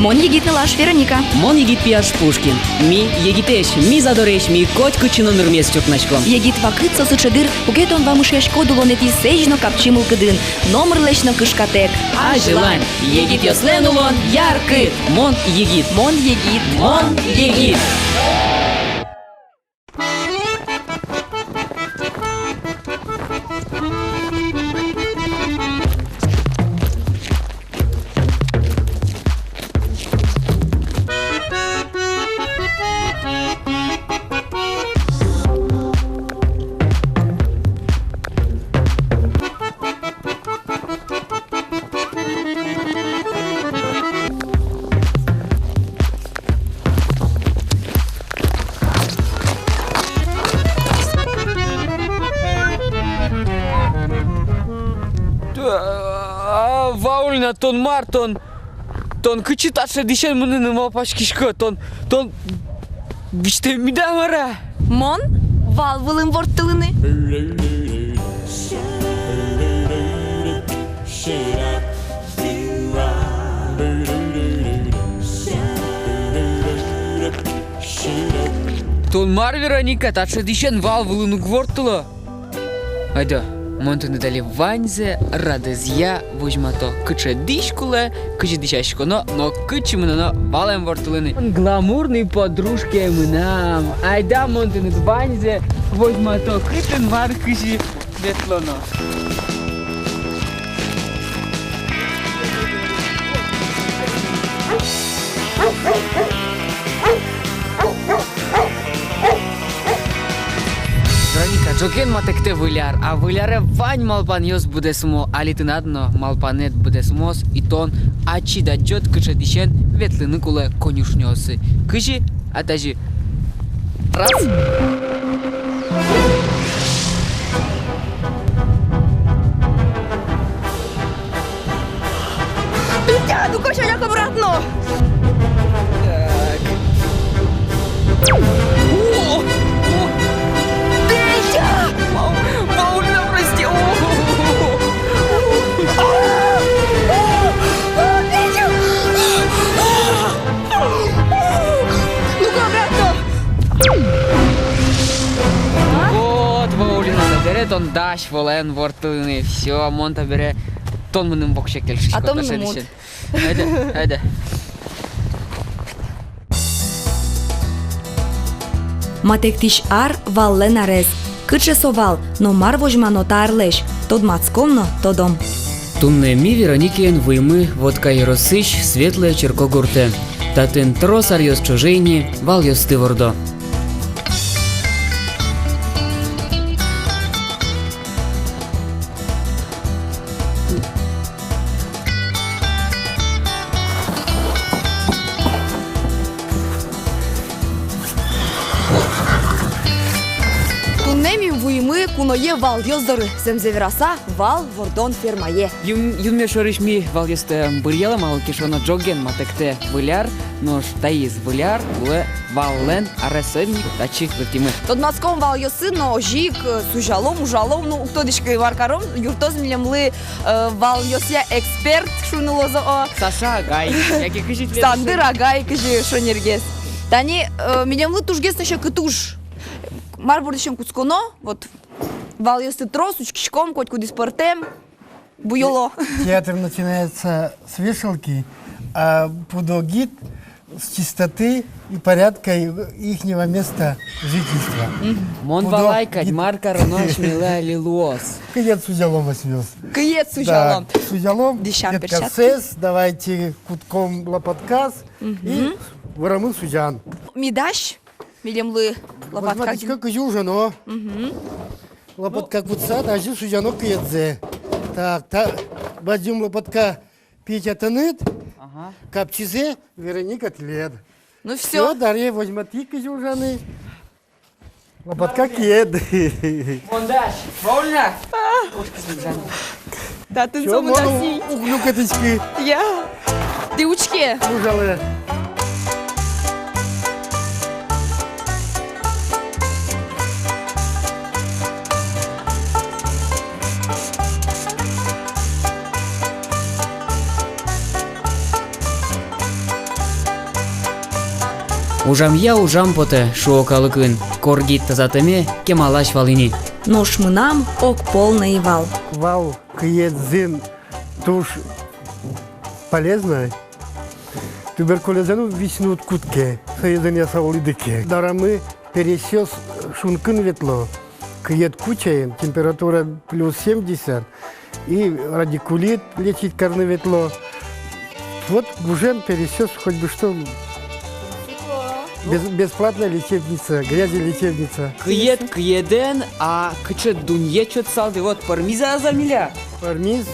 Мон егит налаш Вероника. Мон егит пияш Пушкин. Ми егитеш, ми задореш, ми коть кучино нырмес чуртначком. Егит вакыт сосычыдыр, угетон вамышеш кодулонети сежно капчимыл кыдын. Номер лечно кышкатек. А желань, егит йослен улон, яркый. Мон егит. Мон егит. Мон егит. Ваулина тон Мартон, тон кычит аше дишен мунын мапашкишко, тон биште мидамара. Мон вал вылым ворттылыны. Тон Мар Вероника, таше дишен вал вылыну гвортыло. Айда. Монтуны дали ванзе, радезья, возьмато кыче дишкуле, кыче дишашко, но кыче мына валем вортулыны. Гламурные подружки мынам. Айда монтуны ванзе, возьмато кытын вар кыче ветлоно. Джоген матекте выляр, а выляре вань малпан йос будесмо, алитынадно малпанет будесмос, и тон ачи даджот кыча дишен ветлыны куле конюшнёсы. Кычи, а даже раз. Петя, ну кошеляк обратно! Так. Паулина, прости! Ну-ка обратно! Вот, Паулина, заберет он даш, волен, вортылыны, все, монта бере, тон мыным бокше кельшишко. А то мыным мут. Айда. Матектиш ар валлен арез. Кыче совал, но мар вожмано тарлеш. Тод мацкомно, тодом. Тунне ми Вероникен воймы водка и росыщ светлое черко гурте. Татын трос арьёс чужейни, вал ёс тывордо. Куное вал ёздоры, земзевераса вал вордон фермае. Юнме шориш ми вал ёсте бырьяла мал кишоно джоген матекте выляр, но штаиз выляр, уле валлен аресенник тачих вертимы. Тод мацком вал ёсы, но жик сужалом, ужалом, ну кто дишкой варкаром, юртоз милемлы вал ёсия эксперт шунылозо о. Саша Агай, яки кышит лет. Сандыр Агай кыжи шонергес. Тани милемлы тужгес еще кытуж. Марбурдишем куцконо, вот вал ёсты трос, учкишком, коть куди спортем, буйоло. Театр начинается с вешалки, а пудогит с чистоты и порядка ихнего места жительства. Мон валайкать, марка ронош милая лилуос. Кыет сузялом восвез. Кыет сузялом. Да, сузялом, Дишам кассес, давайте кутком лопаткас и воромы сузян. Мидаш, милемлы лопатка. Смотрите, как южано. Лопатка кутса, даже сузяно кыетзе. Так, бадим лопатка Петя тынет, капчизе Вероника тлет. Ну все. Дарья возьмет и козюжаны. Лопатка кед. Мондаш, вольно. Да, ты цому даси. Углю каточки. Я. Ты учке. Ужалы. ужам поте шуокалыкын, коргит тазатеме кемалаш валини. Но шмынам ок полный вал. Вал киет зин туш полезно. Туберкулезану виснут кутке, соединя саулидыке. Дарамы пересес шункын ветло. Киет кучаем, температура плюс 70. И радикулит лечить корны ветло. Вот уже пересес хоть бы что. Бесплатная лечебница, грязелечебница. Киеден, а кыче дунье чот салды, вот пармиза замиля. Пармиз,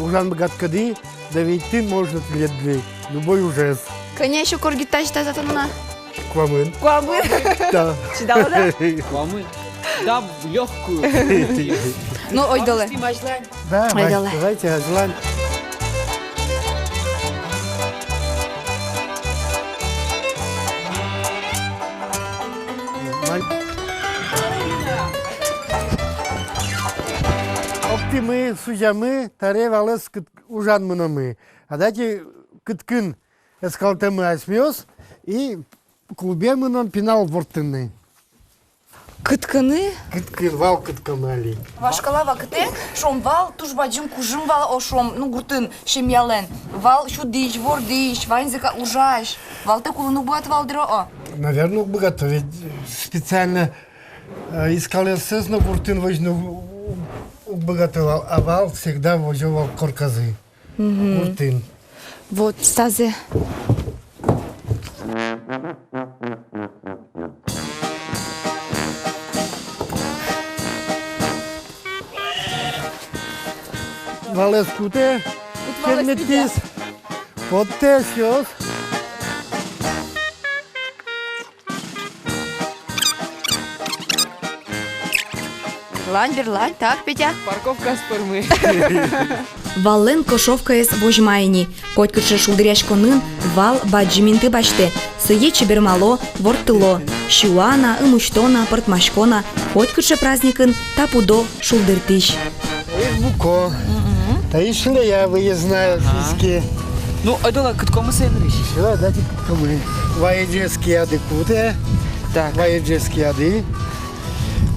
ужан богат-кады, да ведь ты может лет две. Любой ужас. Коня еще коргитач тазатана. Квамын. Куабы. Да. Чидала, да? Мамы, да, в легкую. Ну, ой, долы. Да, Ой, давай. давайте, Азлан. Оптимы, сужамы, таре валес ужан мынамы. А дайте кыткын эскалтемы асмёс и клубе мынам пинал вортынны. Кытканы. Кыткын, вал кытканы али. Вашкала вакыте, шом вал, туш баджым кужым вал, о шом, ну гуртын, шемьялен. Вал шудиш, вордиш, вайнзека ужаш. Вал те кулыну буат валдыро, о. Наверное, бы готовить. Специально искал СС, но гуртын возьму уготовал, а вал всегда возил корказы. Гуртын. Вот, стазе. Валес куте, валес керметис, потте сёс. Лань, берлань, так, Петя? Парковка с пармы. Валлен кошовкаес вожмайни, котькычы шулдыряш конын вал баджиминты баште, сые чебермало, вортыло, щуана, ымуштона, портмашкона, котькычы праздникын тапудо шулдыртыш. Их буко. Да и шлея выездная фиски. Ну, айдала, кыткомы сенриш. Все, дайте кому. Воеджеские ады куте, Так. воеджеские ады.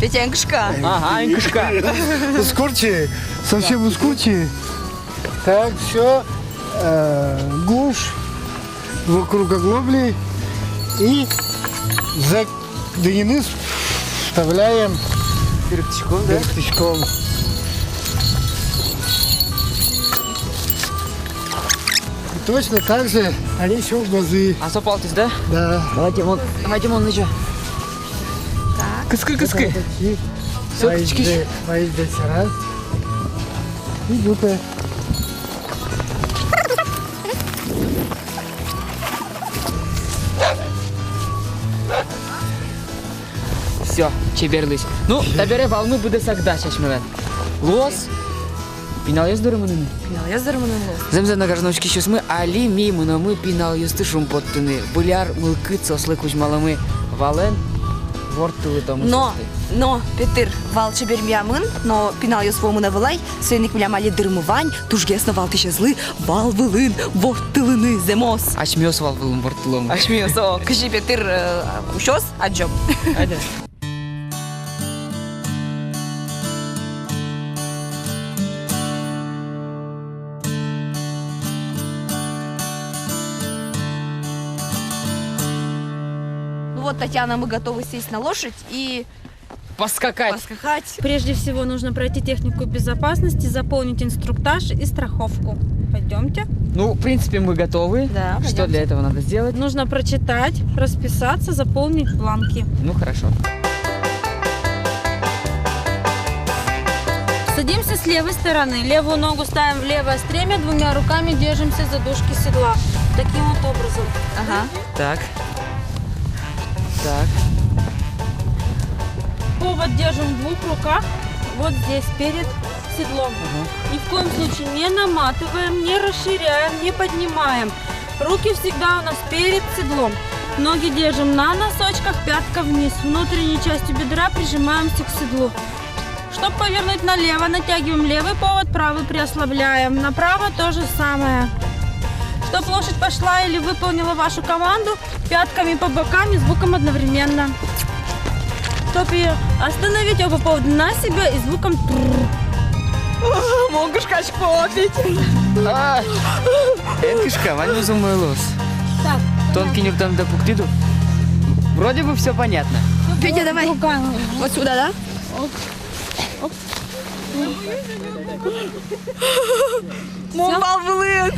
Петянкшка. Ага, инкашка. Ускорчи, совсем ускорчи. Так, все. Гуш вокруг оглобли. И за дынины вставляем Перектичком, да? перстычком. И точно так же они еще в глазы. А сопалтис, да? Да. Давайте вон еще. Кыскы. Соточки. Воездец раз. И дупе. Все, чеберлись. Ну, табере волну буде сагда шашмывен. Лос. Пинал ездыры мынын. Я зарманын лос. Земзе нагажночки щось ми, али ми мынымы пинал езды шум поттыны. Буляр мылкы сослы кузьмалымы. Вален вортылы тому. Но, Петыр, вал чебермямын, но пинал я свому навылай, сойник млям али дырмывань, тужгесно вал тышезлы, вал вылын, вортылыны земос. Ачмёс валвылым вортылым. Ашмиос, о, кыши Петыр, ущос, аджом. Айда. Ну вот, Татьяна, мы готовы сесть на лошадь и Поскакать. поскакать. Прежде всего нужно пройти технику безопасности, заполнить инструктаж и страховку. Пойдемте. Ну, в принципе, мы готовы. Да, Что пойдемте. для этого надо сделать? Нужно прочитать, расписаться, заполнить бланки. Ну, хорошо. Садимся с левой стороны. Левую ногу ставим в левое стремя, двумя руками держимся за дужки седла. Таким вот образом. Ага. Так. Повод держим в двух руках, вот здесь, перед седлом. Ни в коем случае не наматываем, не расширяем, не поднимаем. Руки всегда у нас перед седлом. Ноги держим на носочках, пятка вниз. Внутренней частью бедра прижимаемся к седлу. Чтобы повернуть налево, натягиваем левый повод, правый приослабляем. Направо то же самое. Чтоб лошадь пошла или выполнила вашу команду пятками по бокам и звуком одновременно. Чтоб ее остановить оба повода на себя и звуком трррр. Могаш качко пить. Кишка, вань замылась. Так, Тонкий нюк там до пуктиду. Вроде бы все понятно. Петя, давай. руками. Вот сюда, да? Мон бал вылын.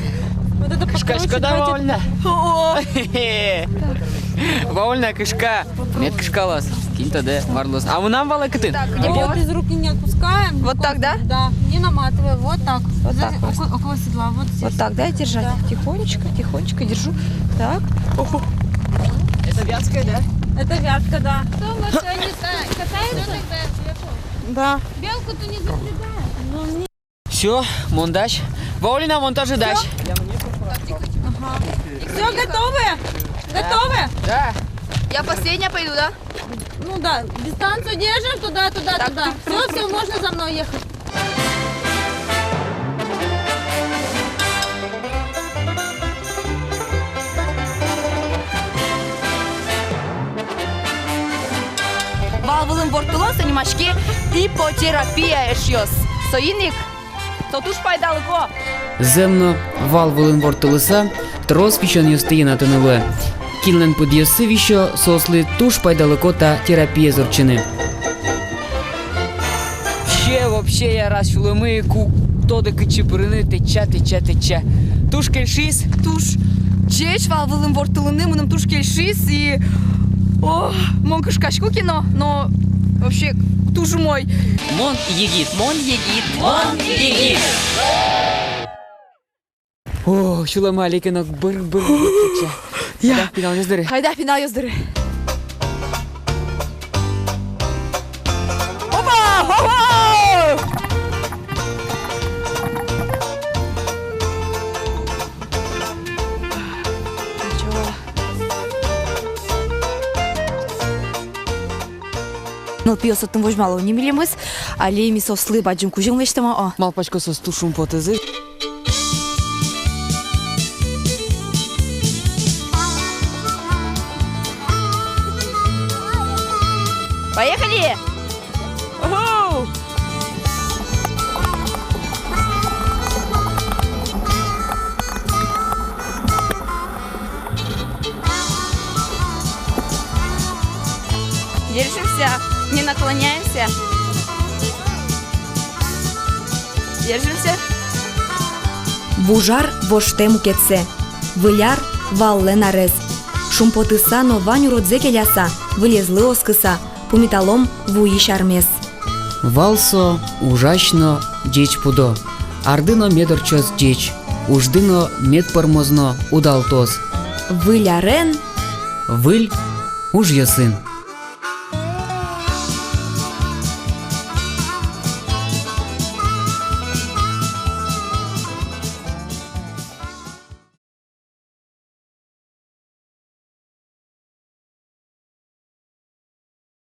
Вот это Кишкачка покруче, давайте. довольна. О, Вольна кишка. Нет кишкалас. Кинь-то, да, марлос. А мы нам вала кытын. Так, где Вот из руки не отпускаем. Вот так, да? Да, не наматывай, вот так. Вот так Около седла, вот здесь. Вот так, да, держать? Да. Тихонечко, тихонечко держу. Так. Это вятская, да? Это вятка, да. Да. Белку-то не запрягаешь. Все, монтаж. Вольна монтажи дач. Все, готовы? Готовы? Да. Я последняя пойду, да? Ну да, дистанцию держим, туда, туда, Так, туда. Все, можно за мной ехать. Вал вылын бортулон санимашки ипотерапия эшьёс. Союзник, то туш пайдалы ко. Земно вал волин вортылыса, трос вишон юстыйна тынылы. Кинлен подъесы вищо сосли туш пайдалыко та терапия зорчыны. Вообще я раз шулымы ку тоды кычыпырыны теча. Туш кельшис. Туш чеч вал вылын бортулыны, мыным туш кельшис и... О, мон кышкачку кино, но вообще туш мой. Мон егит. Мон егит. О, шулама алейкенок бір теча. Я. Пинал не здары. Хайда, финал ёздыры. Опа! Хо-хо! Ничего. Ну, пиосоттун вожмалу не билемиз, али мисослы баджым кужың вештама, о. Малпачко со стушум потезы. Поехали! Уху! Держимся, не наклоняемся. Держимся. Бужар воштем кетсе, виляр валле нарез. Шумпотыса но ваню родзе келяса, вылезлы оскыса, пумиталом вуи шармес. Валсо ужачно деч пудо. Ардыно медорчос деч. Уждыно медпормозно удалтос. Вылярен Выль уж ясын.